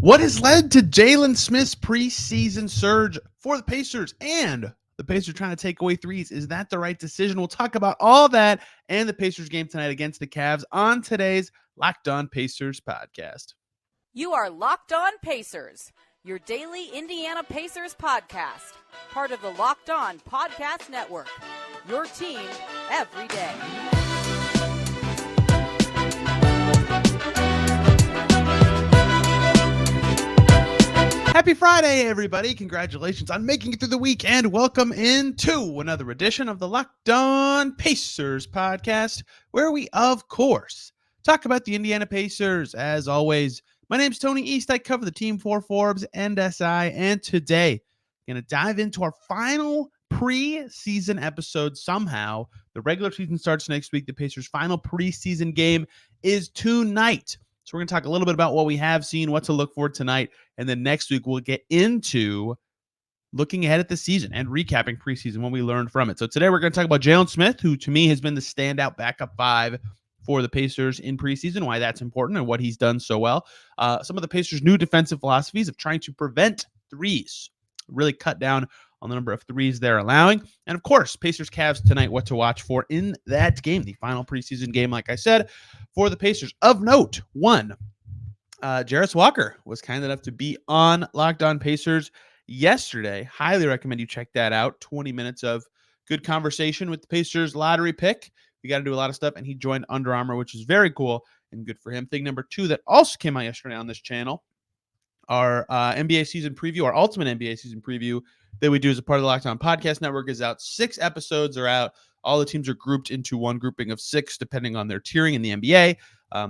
What has led to Jalen Smith's preseason surge for the Pacers and the Pacers trying to take away threes? Is that the right decision? We'll talk about all that and the Pacers game tonight against the Cavs on today's Locked On Pacers podcast. You are Locked On Pacers, your daily Indiana Pacers podcast, part of the Locked On Podcast Network, your team every day. Happy Friday, everybody. Congratulations on making it through the week and welcome into another edition of the Locked On Pacers podcast, where we, of course, talk about the Indiana Pacers. As always, my name's Tony East. I cover the team for Forbes and SI, and today I'm going to dive into our final preseason episode somehow. The regular season starts next week. The Pacers' final preseason game is tonight. So we're going to talk a little bit about what we have seen, what to look for tonight, and then next week we'll get into looking ahead at the season and recapping preseason, what we learned from it. So today we're going to talk about Jalen Smith, who to me has been the standout backup five for the Pacers in preseason, why that's important and what he's done so well. Some of the Pacers' new defensive philosophies of trying to prevent threes, really cut down on the number of threes they're allowing. And of course, Pacers-Cavs tonight, what to watch for in that game, the final preseason game, like I said, for the Pacers. Of note, one, Jarace Walker was kind enough to be on Locked On Pacers yesterday. Highly recommend you check that out. 20 minutes of good conversation with the Pacers lottery pick. We got to do a lot of stuff, and he joined Under Armour, which is very cool and good for him. Thing number two that also came out yesterday on this channel, our NBA season preview, our ultimate NBA season preview that we do as a part of the Locked On Podcast Network is out. 6 episodes are out. All the teams are grouped into one grouping of 6, depending on their tiering in the NBA.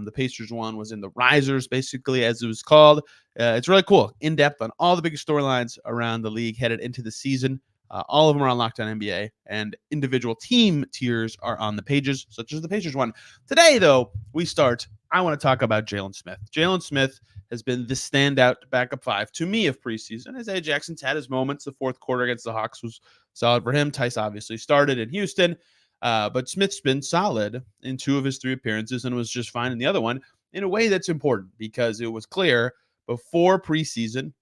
The Pacers one was in the Risers, basically, as it was called. It's really cool. In-depth on all the biggest storylines around the league headed into the season. All of them are on Locked On NBA, and individual team tiers are on the pages, such as the Pacers one. Today, though, I want to talk about Jalen Smith. Jalen Smith has been the standout backup five to me of preseason. Isaiah Jackson's had his moments. The fourth quarter against the Hawks was solid for him. Tice obviously started in Houston, but Smith's been solid in 2 of his 3 appearances and was just fine in the other one in a way that's important because it was clear before preseason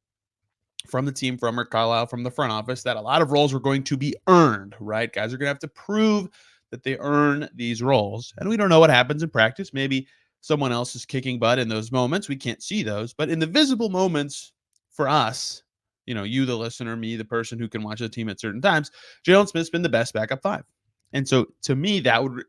from the team, from Rick Carlisle, from the front office, that a lot of roles were going to be earned, right? Guys are going to have to prove that they earn these roles. And we don't know what happens in practice. Maybe someone else is kicking butt in those moments. We can't see those. But in the visible moments for us, you, the listener, me, the person who can watch the team at certain times, Jalen Smith's been the best backup five. And so to me, that would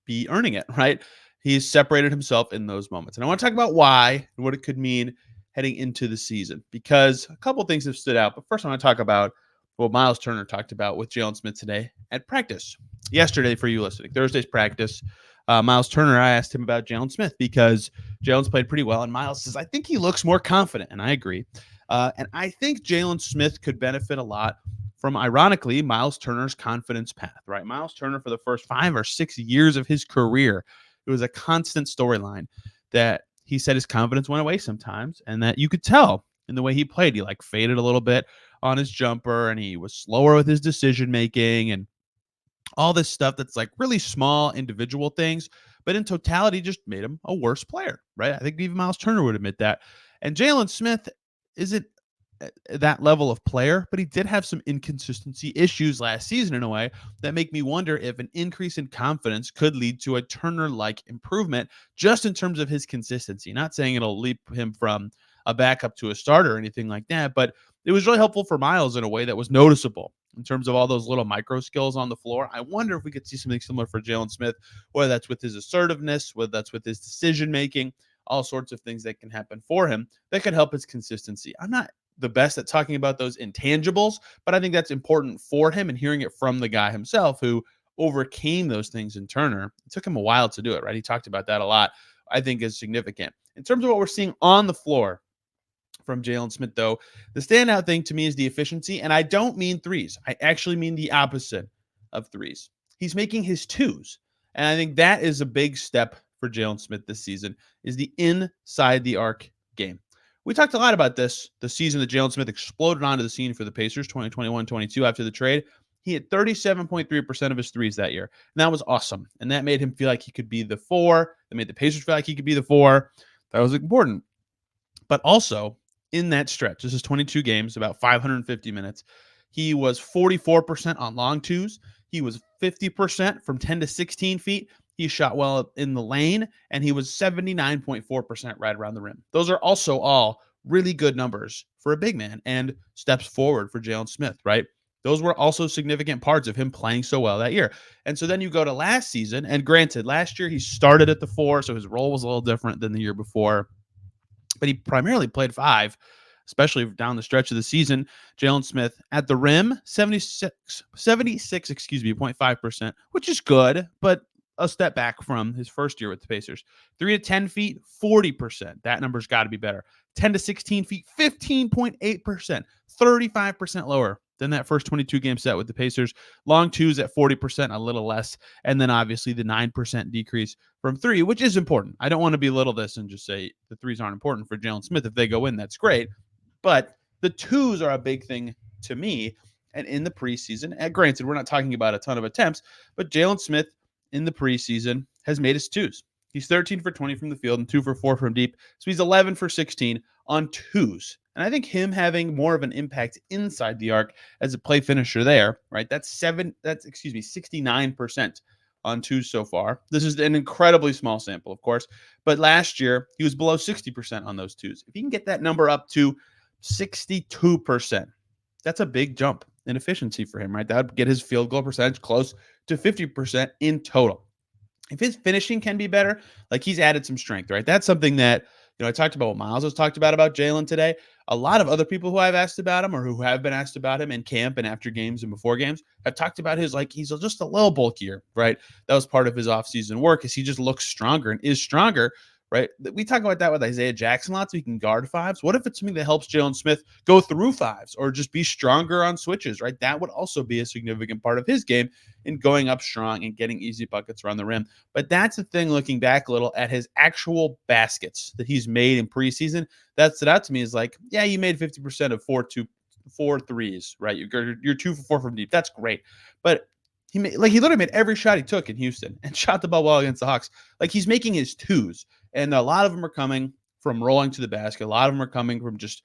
be earning it, right? He's separated himself in those moments. And I want to talk about why and what it could mean heading into the season, because a couple of things have stood out. But first, I want to talk about what Miles Turner talked about with Jalen Smith today at practice. Yesterday, for you listening, Thursday's practice, Miles Turner, I asked him about Jalen Smith because Jalen's played pretty well. And Miles says, I think he looks more confident. And I agree. And I think Jalen Smith could benefit a lot from, ironically, Miles Turner's confidence path, right? Miles Turner, for the first 5 or 6 years of his career, it was a constant storyline that he said his confidence went away sometimes, and that you could tell in the way he played. He faded a little bit on his jumper, and he was slower with his decision making, and all this stuff that's really small individual things, but in totality just made him a worse player, right? I think even Miles Turner would admit that. And Jalen Smith isn't that level of player, but he did have some inconsistency issues last season in a way that make me wonder if an increase in confidence could lead to a Turner-like improvement just in terms of his consistency. Not saying it'll leap him from a backup to a starter or anything like that, but it was really helpful for Miles in a way that was noticeable in terms of all those little micro skills on the floor. I wonder if we could see something similar for Jalen Smith, whether that's with his assertiveness, whether that's with his decision-making, all sorts of things that can happen for him that could help his consistency. I'm not the best at talking about those intangibles, but I think that's important for him, and hearing it from the guy himself who overcame those things in Turner. It took him a while to do it, right? He talked about that a lot, I think is significant. In terms of what we're seeing on the floor from Jalen Smith, though, the standout thing to me is the efficiency, and I don't mean threes. I actually mean the opposite of threes. He's making his twos, and I think that is a big step for Jalen Smith this season, is the inside the arc game. We talked a lot about this the season that Jalen Smith exploded onto the scene for the Pacers, 2021-22, after the trade. He hit 37.3% of his threes that year. And that was awesome. And that made him feel like he could be the 4. That made the Pacers feel like he could be the 4. That was important. But also, in that stretch. This is 22 games, about 550 minutes. He was 44% on long twos. He was 50% from 10 to 16 feet. He shot well in the lane, and he was 79.4% right around the rim. Those are also all really good numbers for a big man and steps forward for Jalen Smith, right? Those were also significant parts of him playing so well that year. And so then you go to last season, and granted, last year he started at the 4, so his role was a little different than the year before, but he primarily played 5, especially down the stretch of the season. Jalen Smith at the rim, 0.5%, which is good, but a step back from his first year with the Pacers. 3 to 10 feet, 40%. That number's got to be better. 10 to 16 feet, 15.8%, 35% lower than that first 22 game set with the Pacers. Long twos at 40%, a little less. And then obviously the 9% decrease from 3, which is important. I don't want to belittle this and just say the 3s aren't important for Jalen Smith. If they go in, that's great. But the 2s are a big thing to me. And in the preseason, and granted, we're not talking about a ton of attempts, but Jalen Smith in the preseason has made his 2s. He's 13 for 20 from the field and 2 for 4 from deep. So he's 11 for 16 on 2s. And I think him having more of an impact inside the arc as a play finisher there, right? That's 69% on 2s so far. This is an incredibly small sample, of course. But last year, he was below 60% on those 2s. If he can get that number up to 62%, that's a big jump in efficiency for him, right? That would get his field goal percentage close to 50% in total. If his finishing can be better, like he's added some strength, right? That's something that, I talked about what Miles has talked about Jalen today. A lot of other people who I've asked about him or who have been asked about him in camp and after games and before games have talked about he's just a little bulkier, right? That was part of his offseason work, is he just looks stronger and is stronger, right? We talk about that with Isaiah Jackson lots. So he can guard 5s. What if it's something that helps Jalen Smith go through 5s or just be stronger on switches, right? That would also be a significant part of his game in going up strong and getting easy buckets around the rim. But that's the thing, looking back a little at his actual baskets that he's made in preseason, that stood out to me is yeah, you made 50% of 4 threes, right? You're 2 for 4 from deep. That's great. But he literally made every shot he took in Houston and shot the ball well against the Hawks. He's making his 2s. And a lot of them are coming from rolling to the basket. A lot of them are coming from just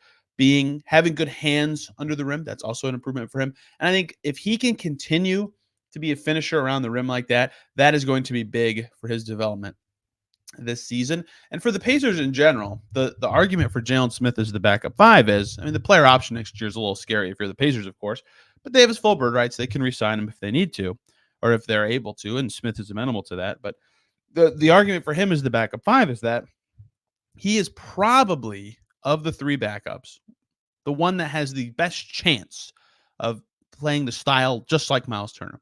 having good hands under the rim. That's also an improvement for him. And I think if he can continue to be a finisher around the rim like that, that is going to be big for his development this season. And for the Pacers in general, the argument for Jalen Smith as the backup 5 is, the player option next year is a little scary if you're the Pacers, of course, but they have his full bird rights. They can re-sign him if they need to, or if they're able to, and Smith is amenable to that. But the argument for him as the backup 5 is that he is probably, of the 3 backups, the one that has the best chance of playing the style just like Miles Turner.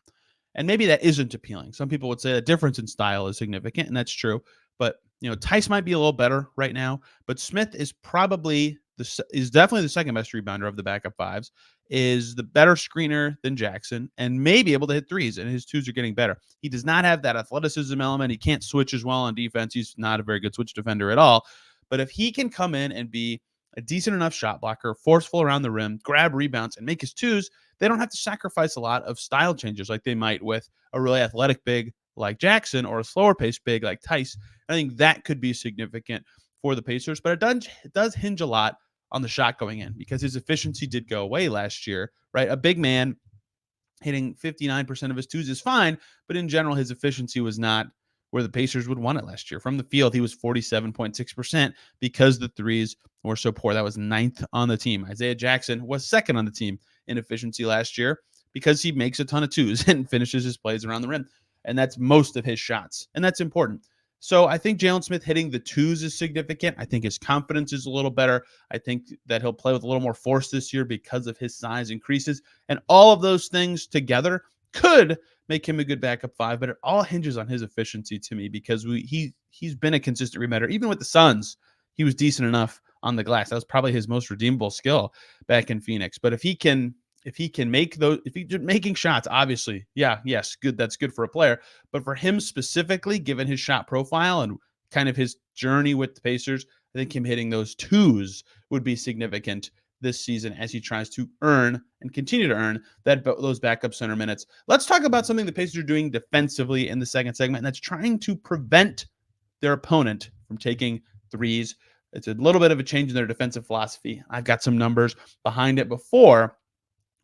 And maybe that isn't appealing. Some people would say the difference in style is significant, and that's true. But Tice might be a little better right now, but Smith is definitely the second best rebounder of the backup 5s, is the better screener than Jackson, and may be able to hit 3s, and his 2s are getting better. He does not have that athleticism element. He can't switch as well on defense. He's not a very good switch defender at all. But if he can come in and be a decent enough shot blocker, forceful around the rim, grab rebounds, and make his 2s, they don't have to sacrifice a lot of style changes like they might with a really athletic big like Jackson or a slower paced big like Tice. I think that could be significant for the Pacers, but it does hinge a lot on the shot going in, because his efficiency did go away last year, right? A big man hitting 59% of his 2s is fine, but in general, his efficiency was not where the Pacers would want it last year. From the field, he was 47.6% because the 3s were so poor. That was 9th on the team. Isaiah Jackson was 2nd on the team in efficiency last year because he makes a ton of 2s and finishes his plays around the rim. And that's most of his shots. And that's important. So I think Jalen Smith hitting the 2s is significant. I think his confidence is a little better. I think that he'll play with a little more force this year because of his size increases. And all of those things together could make him a good backup 5, but it all hinges on his efficiency to me, because he's been a consistent rebounder. Even with the Suns, he was decent enough on the glass. That was probably his most redeemable skill back in Phoenix. But if he can make those, if he's making shots, obviously, yes, good. That's good for a player. But for him specifically, given his shot profile and kind of his journey with the Pacers, I think him hitting those 2s would be significant this season as he tries to earn and continue to earn those backup center minutes. Let's talk about something the Pacers are doing defensively in the second segment, and that's trying to prevent their opponent from taking 3s. It's a little bit of a change in their defensive philosophy. I've got some numbers behind it before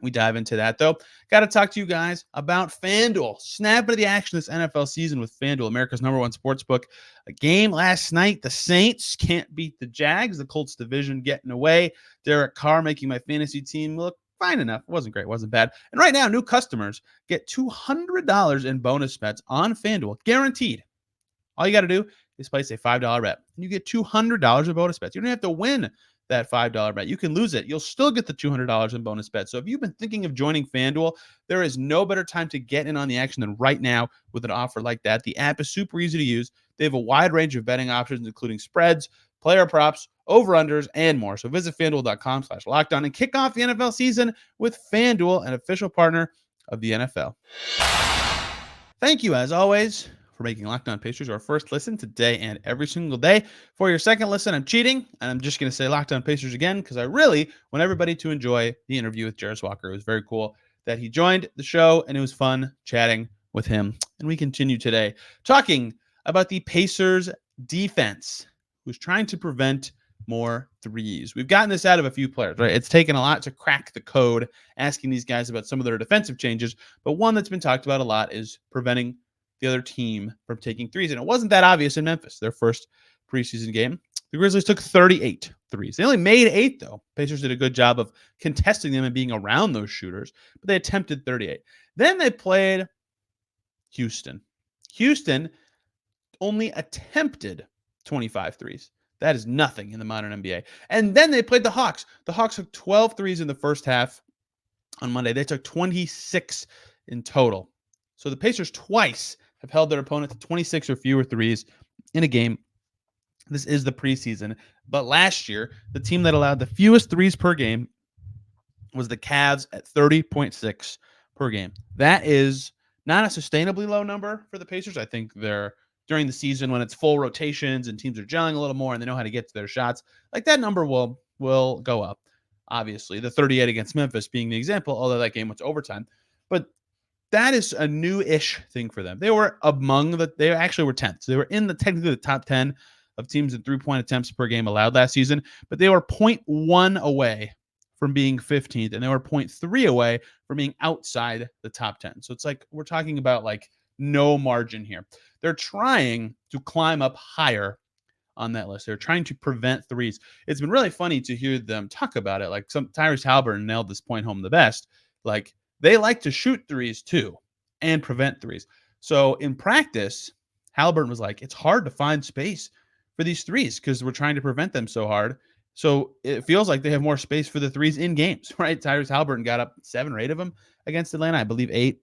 we dive into that, though. Got to talk to you guys about FanDuel. Snap into the action this NFL season with FanDuel, America's #1 sportsbook. A game last night. The Saints can't beat the Jags. The Colts division getting away. Derek Carr making my fantasy team look fine enough. It wasn't great. It wasn't bad. And right now, new customers get $200 in bonus bets on FanDuel, guaranteed. All you got to do is place a $5 bet, and you get $200 in bonus bets. You don't have to win that $5 bet. You can lose it. You'll still get the $200 in bonus bets. So if you've been thinking of joining FanDuel, there is no better time to get in on the action than right now with an offer like that. The app is super easy to use. They have a wide range of betting options, including spreads, player props, over-unders, and more. So visit FanDuel.com/lockedon and kick off the NFL season with FanDuel, an official partner of the NFL. Thank you, as always, for making Locked On Pacers our first listen today and every single day. For your second listen, I'm cheating, and I'm just going to say Locked On Pacers again because I really want everybody to enjoy the interview with Jarace Walker. It was very cool that he joined the show, and it was fun chatting with him. And we continue today talking about the Pacers defense, who's trying to prevent more threes. We've gotten this out of a few players, right? It's taken a lot to crack the code, asking these guys about some of their defensive changes, but one that's been talked about a lot is preventing the other team from taking threes. And it wasn't that obvious in Memphis, their first preseason game. The Grizzlies took 38 threes. They only made 8, though. Pacers did a good job of contesting them and being around those shooters, but they attempted 38. Then they played Houston. Houston only attempted 25 threes. That is nothing in the modern NBA. And then they played the Hawks. The Hawks took 12 threes in the first half on Monday. They took 26 in total. So the Pacers twice have held their opponent to 26 or fewer threes in a game. This is the preseason. But last year, the team that allowed the fewest threes per game was the Cavs at 30.6 per game. That is not a sustainably low number for the Pacers. I think they're during the season when it's full rotations and teams are gelling a little more and they know how to get to their shots, like that number will go up. Obviously, the 38 against Memphis being the example, although that game went to overtime. But that is a new-ish thing for them. They were they actually were 10th. So they were technically the top 10 of teams in three-point attempts per game allowed last season, but they were 0.1 away from being 15th, and they were 0.3 away from being outside the top 10. So it's like we're talking about like no margin here. They're trying to climb up higher on that list. They're trying to prevent threes. It's been really funny to hear them talk about it. Like Tyrese Haliburton nailed this point home the best. Like they like to shoot threes too and prevent threes. So in practice, Haliburton was like, it's hard to find space for these threes because we're trying to prevent them so hard. So it feels like they have more space for the threes in games, right? Tyrese Haliburton got up 7 or 8 of them against Atlanta. I believe 8.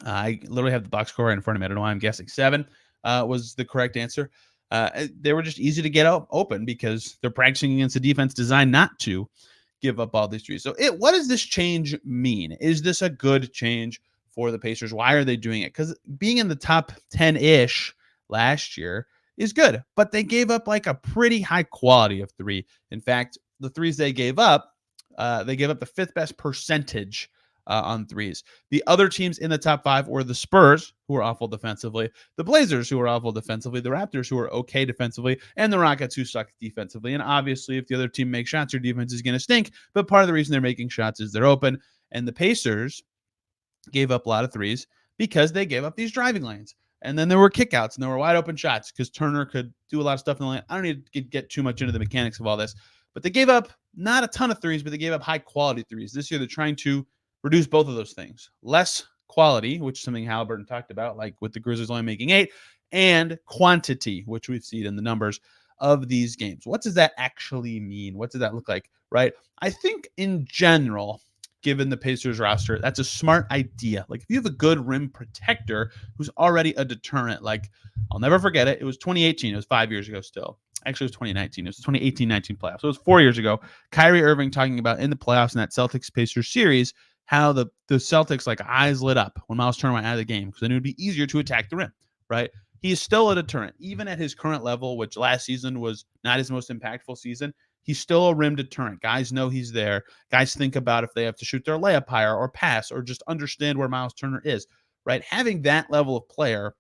I literally have the box score right in front of me. I don't know why I'm guessing 7 was the correct answer. They were just easy to get open because they're practicing against a defense designed not to give up all these threes. So what does this change mean? Is this a good change for the Pacers? Why are they doing it? Because being in the top 10-ish last year is good, but they gave up like a pretty high quality of three. In fact, the threes they gave up the 5th best percentage on threes. The other teams in the top 5 were the Spurs, who were awful defensively, the Blazers, who were awful defensively, the Raptors, who were okay defensively, and the Rockets, who suck defensively. And obviously, if the other team makes shots, your defense is going to stink. But part of the reason they're making shots is they're open. And the Pacers gave up a lot of threes because they gave up these driving lanes. And then there were kickouts and there were wide open shots because Turner could do a lot of stuff in the lane. I don't need to get too much into the mechanics of all this, but they gave up not a ton of threes, but they gave up high quality threes. This year, they're trying to reduce both of those things. Less quality, which is something Haliburton talked about, like with the Grizzlies only making 8, and quantity, which we've seen in the numbers of these games. What does that actually mean? What does that look like, right? I think in general, given the Pacers roster, that's a smart idea. Like if you have a good rim protector who's already a deterrent, like I'll never forget it. It was 2018. It was 5 years ago still. Actually, it was 2019. It was the 2018-19 playoffs. So it was 4 years ago. Kyrie Irving talking about in the playoffs in that Celtics-Pacers series, how the Celtics like eyes lit up when Miles Turner went out of the game because then it would be easier to attack the rim, right? He is still a deterrent. Even at his current level, which last season was not his most impactful season, he's still a rim deterrent. Guys know he's there. Guys think about if they have to shoot their layup higher or pass or just understand where Miles Turner is, right? Having that level of player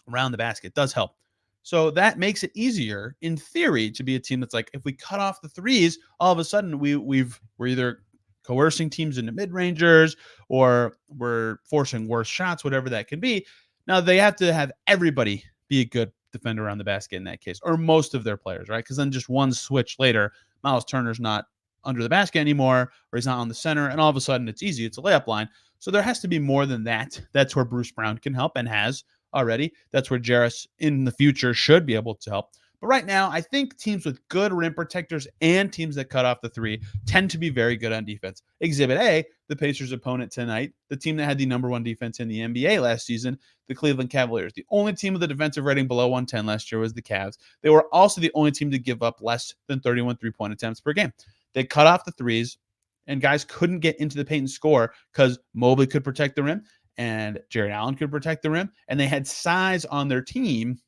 around the basket does help. So that makes it easier, in theory, to be a team that's like, if we cut off the threes, all of a sudden we're either coercing teams into mid-rangers or we're forcing worse shots, whatever that can be. Now they have to have everybody be a good defender around the basket in that case, or most of their players, right? Because then just one switch later, Miles Turner's not under the basket anymore, or he's not on the center, and all of a sudden it's easy. It's a layup line. So there has to be more than that. That's where Bruce Brown can help and has already. That's where Jase in the future should be able to help. But right now, I think teams with good rim protectors and teams that cut off the three tend to be very good on defense. Exhibit A, the Pacers' opponent tonight, the team that had the number one defense in the NBA last season, the Cleveland Cavaliers. The only team with a defensive rating below 110 last year was the Cavs. They were also the only team to give up less than 31 three-point attempts per game. They cut off the threes, and guys couldn't get into the paint and score because Mobley could protect the rim and Jared Allen could protect the rim, and they had size on their team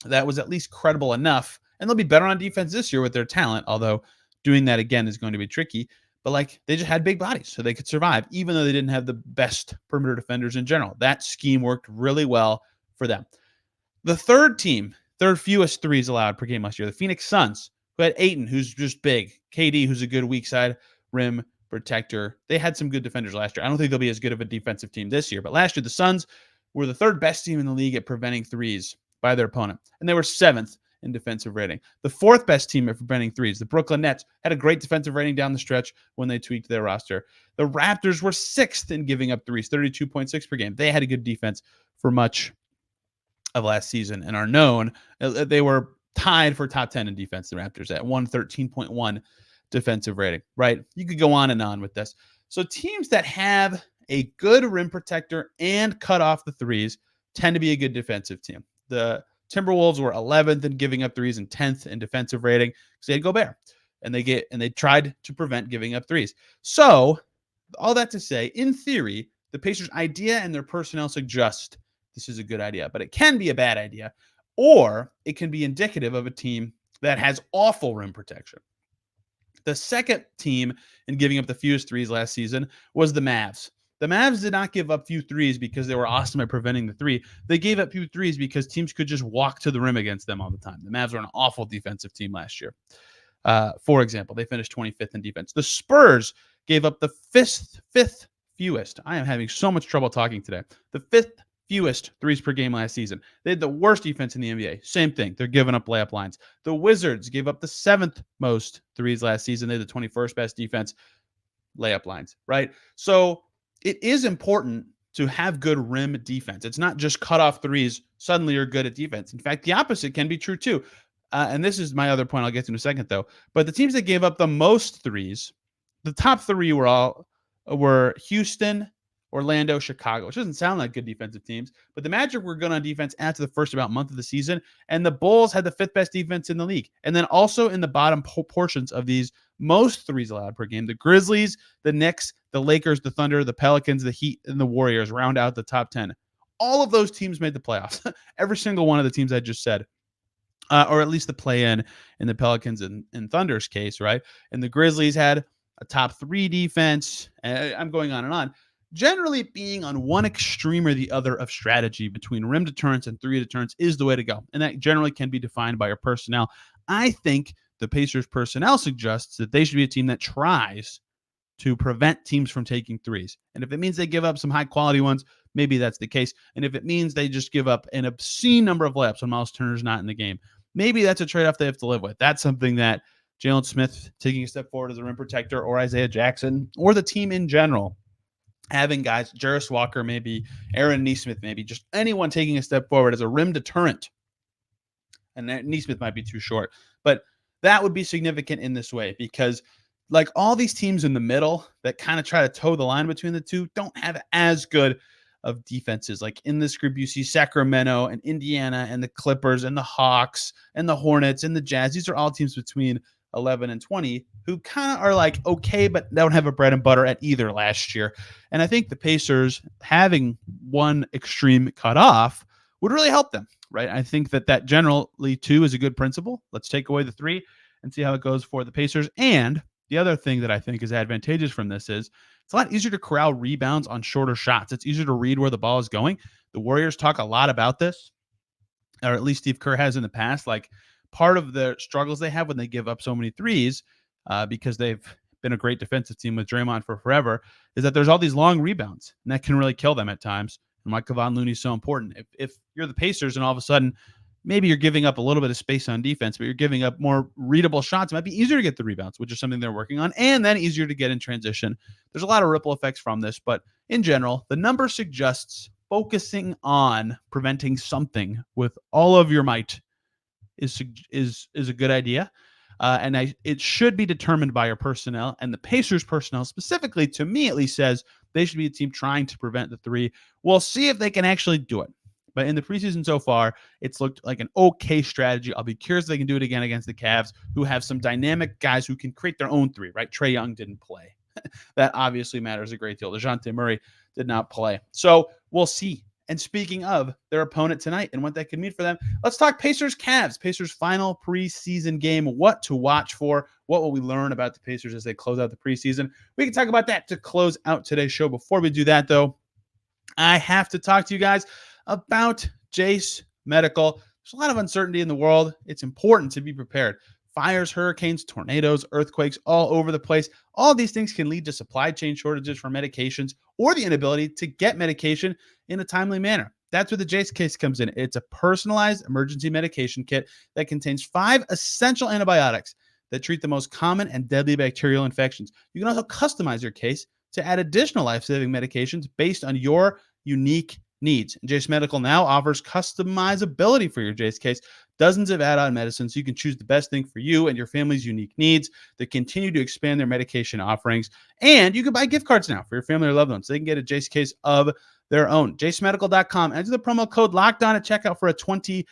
that was at least credible enough. And they'll be better on defense this year with their talent, although doing that again is going to be tricky. But like, they just had big bodies, so they could survive, even though they didn't have the best perimeter defenders in general. That scheme worked really well for them. The third fewest threes allowed per game last year, the Phoenix Suns, who had Ayton, who's just big, KD, who's a good weak side rim protector. They had some good defenders last year. I don't think they'll be as good of a defensive team this year, but last year the Suns were the third best team in the league at preventing threes by their opponent, and they were 7th in defensive rating. The 4th best team at preventing threes, the Brooklyn Nets, had a great defensive rating down the stretch when they tweaked their roster. The Raptors were 6th in giving up threes, 32.6 per game. They had a good defense for much of last season and are known. They were tied for top 10 in defense, the Raptors, at 113.1 defensive rating, right? You could go on and on with this. So teams that have a good rim protector and cut off the threes tend to be a good defensive team. The Timberwolves were 11th in giving up threes and 10th in defensive rating because they had Gobert, and they tried to prevent giving up threes. So all that to say, in theory, the Pacers' idea and their personnel suggest this is a good idea, but it can be a bad idea, or it can be indicative of a team that has awful rim protection. The second team in giving up the fewest threes last season was the Mavs. The Mavs did not give up few threes because they were awesome at preventing the three. They gave up few threes because teams could just walk to the rim against them all the time. The Mavs were an awful defensive team last year. For example, they finished 25th in defense. The Spurs gave up the fifth fewest. I am having so much trouble talking today. The 5th fewest threes per game last season. They had the worst defense in the NBA. Same thing. They're giving up layup lines. The Wizards gave up the 7th most threes last season. They had the 21st best defense, layup lines, right? So it is important to have good rim defense. It's not just cut off threes. Suddenly you're good at defense. In fact, the opposite can be true too. And this is my other point I'll get to in a second, though. But the teams that gave up the most threes, the top 3 were Houston, Orlando, Chicago, which doesn't sound like good defensive teams, but the Magic were good on defense after the first about month of the season, and the Bulls had the 5th best defense in the league. And then also in the bottom portions of these most threes allowed per game, the Grizzlies, the Knicks, the Lakers, the Thunder, the Pelicans, the Heat, and the Warriors round out the top 10. All of those teams made the playoffs. Every single one of the teams I just said. Or at least the play-in the Pelicans and Thunder's case, right? And the Grizzlies had a top 3 defense. I'm going on and on. Generally, being on one extreme or the other of strategy between rim deterrence and three deterrence is the way to go. And that generally can be defined by your personnel. I think the Pacers personnel suggests that they should be a team that tries to prevent teams from taking threes. And if it means they give up some high-quality ones, maybe that's the case. And if it means they just give up an obscene number of layups when Miles Turner's not in the game, maybe that's a trade-off they have to live with. That's something that Jalen Smith taking a step forward as a rim protector, or Isaiah Jackson, or the team in general, having guys, Jarris Walker, maybe Aaron Nesmith, maybe just anyone taking a step forward as a rim deterrent. And Nesmith might be too short, but that would be significant in this way because like all these teams in the middle that kind of try to toe the line between the two don't have as good of defenses. Like in this group, you see Sacramento and Indiana and the Clippers and the Hawks and the Hornets and the Jazz. These are all teams between 11 and 20 who kind of are like, okay, but don't have a bread and butter at either last year. And I think the Pacers having one extreme cut off would really help them, right? I think that generally too is a good principle. Let's take away the 3 and see how it goes for the Pacers. And the other thing that I think is advantageous from this is it's a lot easier to corral rebounds on shorter shots. It's easier to read where the ball is going. The Warriors talk a lot about this. or at least Steve Kerr has in the past. Like, part of the struggles they have when they give up so many threes, because they've been a great defensive team with Draymond for forever, is that there's all these long rebounds, and that can really kill them at times. And Michael Von Looney is so important. If you're the Pacers and all of a sudden maybe you're giving up a little bit of space on defense, but you're giving up more readable shots, it might be easier to get the rebounds, which is something they're working on, and then easier to get in transition. There's a lot of ripple effects from this, but in general, the number suggests focusing on preventing something with all of your might is a good idea. It should be determined by your personnel, and the Pacers personnel specifically, to me at least, says they should be a team trying to prevent the three. We'll see if they can actually do it. But in the preseason so far, it's looked like an okay strategy. I'll be curious if they can do it again against the Cavs, who have some dynamic guys who can create their own three, right? Trae Young didn't play. That obviously matters a great deal. DeJounte Murray did not play. So we'll see. And speaking of their opponent tonight and what that could mean for them, let's talk Pacers-Cavs. Pacers' final preseason game. What to watch for? What will we learn about the Pacers as they close out the preseason? We can talk about that to close out today's show. Before we do that, though, I have to talk to you guys about Jase Medical. There's a lot of uncertainty in the world. It's important to be prepared. Fires, hurricanes, tornadoes, earthquakes all over the place. All these things can lead to supply chain shortages for medications or the inability to get medication in a timely manner. That's where the Jase case comes in. It's a personalized emergency medication kit that contains 5 essential antibiotics that treat the most common and deadly bacterial infections. You can also customize your case to add additional life-saving medications based on your unique needs. And Jase Medical now offers customizability for your Jase case, dozens of add-on medicines so you can choose the best thing for you and your family's unique needs. They continue to expand their medication offerings, and you can buy gift cards now for your family or loved ones so they can get a Jase case of their own. JaseMedical.com. Enter the promo code LOCKEDON at checkout for a $20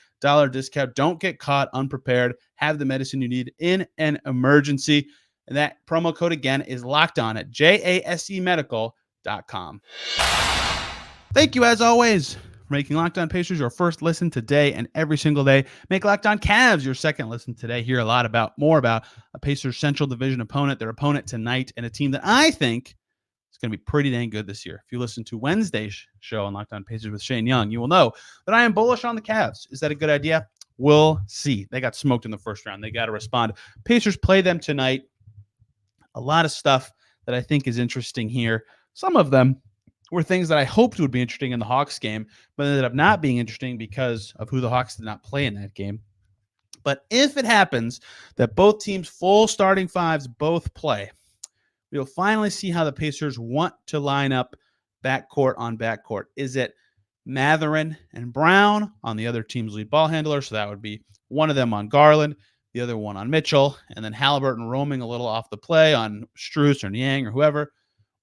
discount. Don't get caught unprepared. Have the medicine you need in an emergency. And that promo code again is LOCKEDON at JaseMedical.com. Thank you, as always, for making Locked On Pacers your first listen today and every single day. Make Locked On Cavs your second listen today. Hear more about a Pacers Central Division opponent, their opponent tonight, and a team that I think is going to be pretty dang good this year. If you listen to Wednesday's show on Locked On Pacers with Shane Young, you will know that I am bullish on the Cavs. Is that a good idea? We'll see. They got smoked in the first round. They got to respond. Pacers play them tonight. A lot of stuff that I think is interesting here. Some of them were things that I hoped would be interesting in the Hawks game, but ended up not being interesting because of who the Hawks did not play in that game. But if it happens that both teams' full starting fives both play, we'll finally see how the Pacers want to line up backcourt on backcourt. Is it Mathurin and Brown on the other team's lead ball handler? So that would be one of them on Garland, the other one on Mitchell, and then Halliburton roaming a little off the play on Strus or Niang or whoever?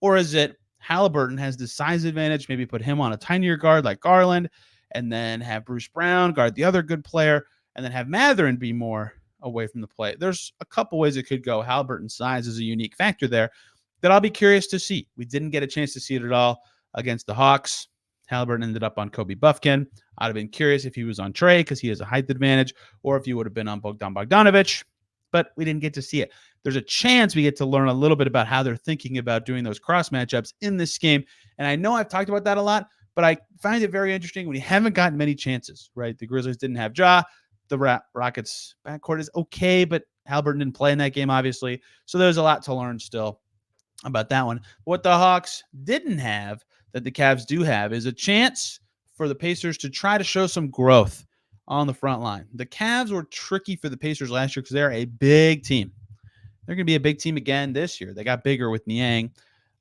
Or is it Halliburton has the size advantage, maybe put him on a tinier guard like Garland, and then have Bruce Brown guard the other good player, and then have Mathurin be more away from the play? There's a couple ways it could go. Halliburton's size is a unique factor there that I'll be curious to see. We didn't get a chance to see it at all against the Hawks. Halliburton ended up on Kobe Buffkin. I'd have been curious if he was on Trae because he has a height advantage, or if he would have been on Bogdan Bogdanovic, but we didn't get to see it. There's a chance we get to learn a little bit about how they're thinking about doing those cross matchups in this game. And I know I've talked about that a lot, but I find it very interesting when you haven't gotten many chances, right? The Grizzlies didn't have Ja. The Rockets backcourt is okay, but Halliburton didn't play in that game, obviously. So there's a lot to learn still about that one. What the Hawks didn't have that the Cavs do have is a chance for the Pacers to try to show some growth on the front line. The Cavs were tricky for the Pacers last year because they're a big team. They're going to be a big team again this year. They got bigger with Niang,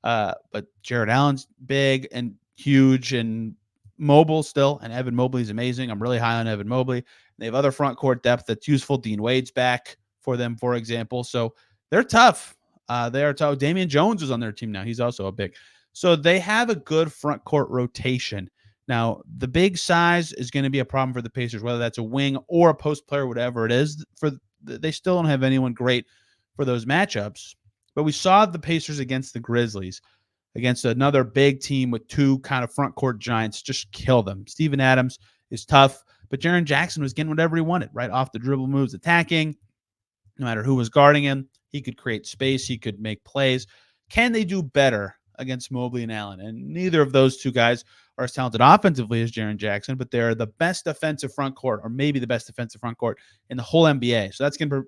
but Jared Allen's big and huge and mobile still, and Evan Mobley's amazing. I'm really high on Evan Mobley. They have other front court depth that's useful. Dean Wade's back for them, for example. So they're tough. They are tough. Damian Jones is on their team now. He's also a big. So they have a good front court rotation. Now, the big size is going to be a problem for the Pacers, whether that's a wing or a post player, whatever it is. They still don't have anyone great for those matchups. But we saw the Pacers against the Grizzlies, against another big team with two kind of front court giants, just kill them. Steven Adams is tough, but Jaren Jackson was getting whatever he wanted, right off the dribble moves, attacking. No matter who was guarding him, he could create space. He could make plays. Can they do better against Mobley and Allen. And neither of those two guys are as talented offensively as Jaren Jackson, but they're the best defensive front court, or maybe the best defensive front court in the whole NBA. So that's going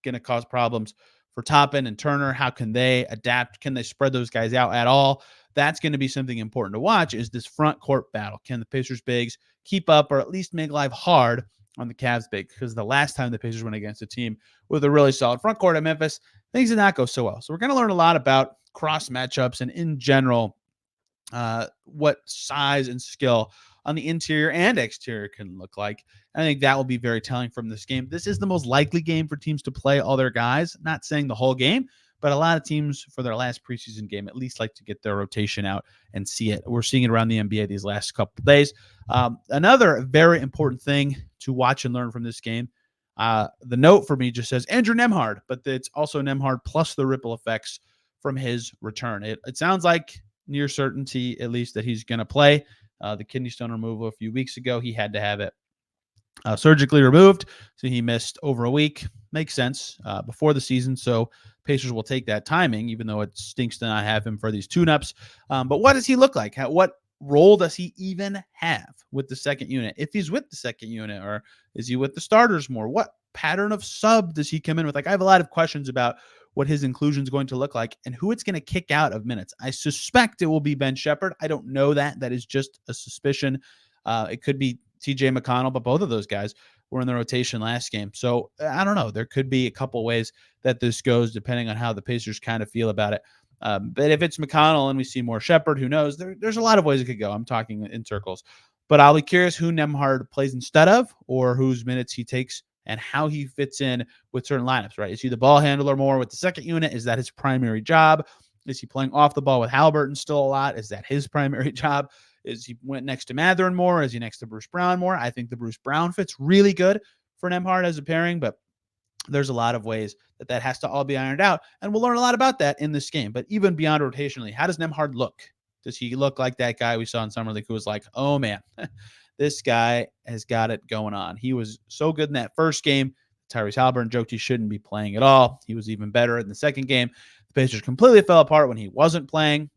to cause problems for Toppin and Turner. How can they adapt? Can they spread those guys out at all? That's going to be something important to watch, is this front court battle. Can the Pacers bigs keep up or at least make life hard on the Cavs big? Because the last time the Pacers went against a team with a really solid front court at Memphis, things did not go so well. So we're going to learn a lot about cross matchups and in general, what size and skill on the interior and exterior can look like. I think that will be very telling from this game. This is the most likely game for teams to play all their guys. Not saying the whole game, but a lot of teams for their last preseason game at least like to get their rotation out and see it. We're seeing it around the NBA these last couple of days. Another very important thing to watch and learn from this game, the note for me just says Andrew Nembhard, but it's also Nembhard plus the ripple effects from his return. It sounds like near certainty, at least, that he's going to play. The kidney stone removal a few weeks ago, he had to have it surgically removed, so he missed over a week. Makes sense before the season, so Pacers will take that timing, even though it stinks to not have him for these tune-ups. But what does he look like? What role does he even have with the second unit? If he's with the second unit, or is he with the starters more? What pattern of sub does he come in with? Like, I have a lot of questions about what his inclusion is going to look like and who it's going to kick out of minutes. I suspect it will be Ben Shepherd. I don't know that. That is just a suspicion. It could be TJ McConnell, but both of those guys were in the rotation last game. So I don't know. There could be a couple ways that this goes depending on how the Pacers kind of feel about it. But if it's McConnell and we see more Shepherd, who knows? There's a lot of ways it could go. I'm talking in circles. But I'll be curious who Nembhard plays instead of, or whose minutes he takes and how he fits in with certain lineups, right? Is he the ball handler more with the second unit? Is that his primary job? Is he playing off the ball with Halliburton still a lot? Is that his primary job? Is he went next to Mathurin more? Is he next to Bruce Brown more? I think the Bruce Brown fits really good for Nembhard as a pairing, but there's a lot of ways that has to all be ironed out, and we'll learn a lot about that in this game. But even beyond rotationally, how does Nembhard look? Does he look like that guy we saw in Summer League who was like, oh man, this guy has got it going on? He was so good in that first game. Tyrese Halliburton joked he shouldn't be playing at all. He was even better in the second game. The Pacers completely fell apart when he wasn't playing.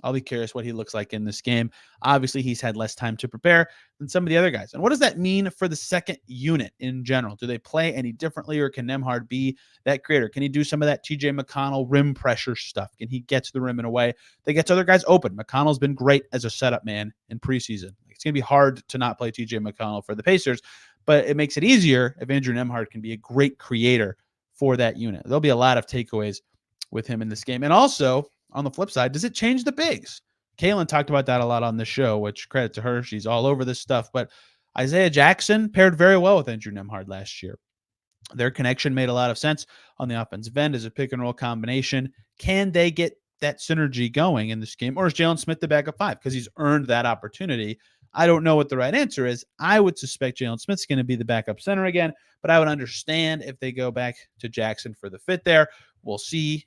I'll be curious what he looks like in this game. Obviously, he's had less time to prepare than some of the other guys. And what does that mean for the second unit in general? Do they play any differently, or can Nembhard be that creator? Can he do some of that TJ McConnell rim pressure stuff? Can he get to the rim in a way that gets other guys open? McConnell's been great as a setup man in preseason. It's going to be hard to not play TJ McConnell for the Pacers, but it makes it easier if Andrew Nembhard can be a great creator for that unit. There'll be a lot of takeaways with him in this game. And also, on the flip side, does it change the bigs? Kaylin talked about that a lot on the show, which credit to her. She's all over this stuff. But Isaiah Jackson paired very well with Andrew Nembhard last year. Their connection made a lot of sense on the offensive end as a pick and roll combination. Can they get that synergy going in this game? Or is Jalen Smith the backup five? Because he's earned that opportunity. I don't know what the right answer is. I would suspect Jalen Smith's going to be the backup center again, but I would understand if they go back to Jackson for the fit there. We'll see.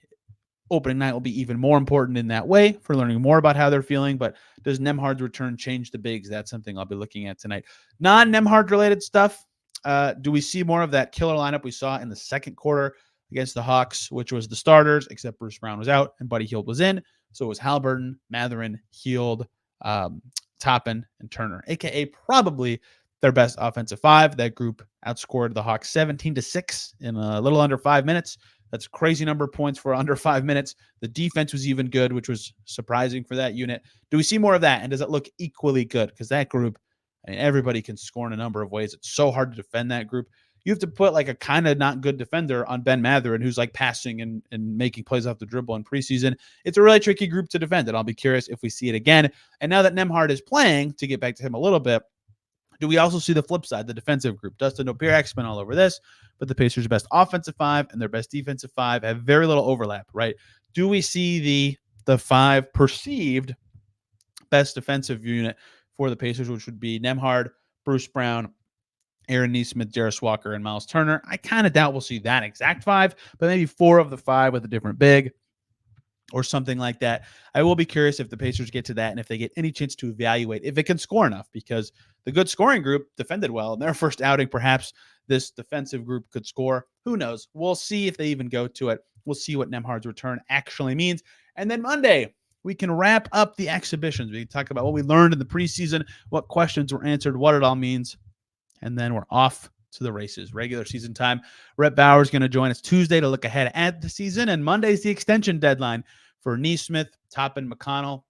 Opening night will be even more important in that way for learning more about how they're feeling. But does Nembhard's return change the bigs? That's something I'll be looking at tonight. Non-Nembhard related stuff. Do we see more of that killer lineup we saw in the second quarter against the Hawks, which was the starters, except Bruce Brown was out and Buddy Hield was in. So it was Halliburton, Mathurin, Hield, Toppin, and Turner, a.k.a. probably their best offensive five. That group outscored the Hawks 17-6 in a little under 5 minutes. That's a crazy number of points for under 5 minutes. The defense was even good, which was surprising for that unit. Do we see more of that? And does it look equally good? Because that group, I mean, everybody can score in a number of ways. It's so hard to defend that group. You have to put like a kind of not good defender on Ben Mathurin, who's like passing and making plays off the dribble in preseason. It's a really tricky group to defend, and I'll be curious if we see it again. And now that Nembhard is playing, to get back to him a little bit, do we also see the flip side, the defensive group? Dustin Dopirak's been all over this, but the Pacers' best offensive five and their best defensive five have very little overlap, right? Do we see the five perceived best defensive unit for the Pacers, which would be Nembhard, Bruce Brown, Aaron Nesmith, Jarris Walker, and Miles Turner? I kind of doubt we'll see that exact five, but maybe four of the five with a different big or something like that. I will be curious if the Pacers get to that and if they get any chance to evaluate if it can score enough, because the good scoring group defended well in their first outing. Perhaps this defensive group could score. Who knows? We'll see if they even go to it. We'll see what Nembhard's return actually means. And then Monday, we can wrap up the exhibitions. We can talk about what we learned in the preseason, what questions were answered, what it all means, and then we're off to the races. Regular season time. Rhett Bauer is going to join us Tuesday to look ahead at the season, and Monday's the extension deadline for Neesmith, Toppin, McConnell,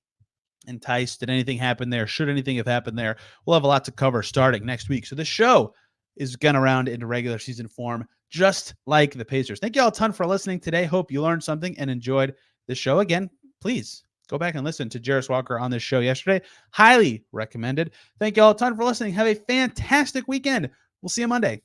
and Tice. Did anything happen there? Should anything have happened there? We'll have a lot to cover starting next week. So the show is going to round into regular season form, just like the Pacers. Thank you all a ton for listening today. Hope you learned something and enjoyed the show. Again, please go back and listen to Jarris Walker on this show yesterday. Highly recommended. Thank you all a ton for listening. Have a fantastic weekend. We'll see you Monday.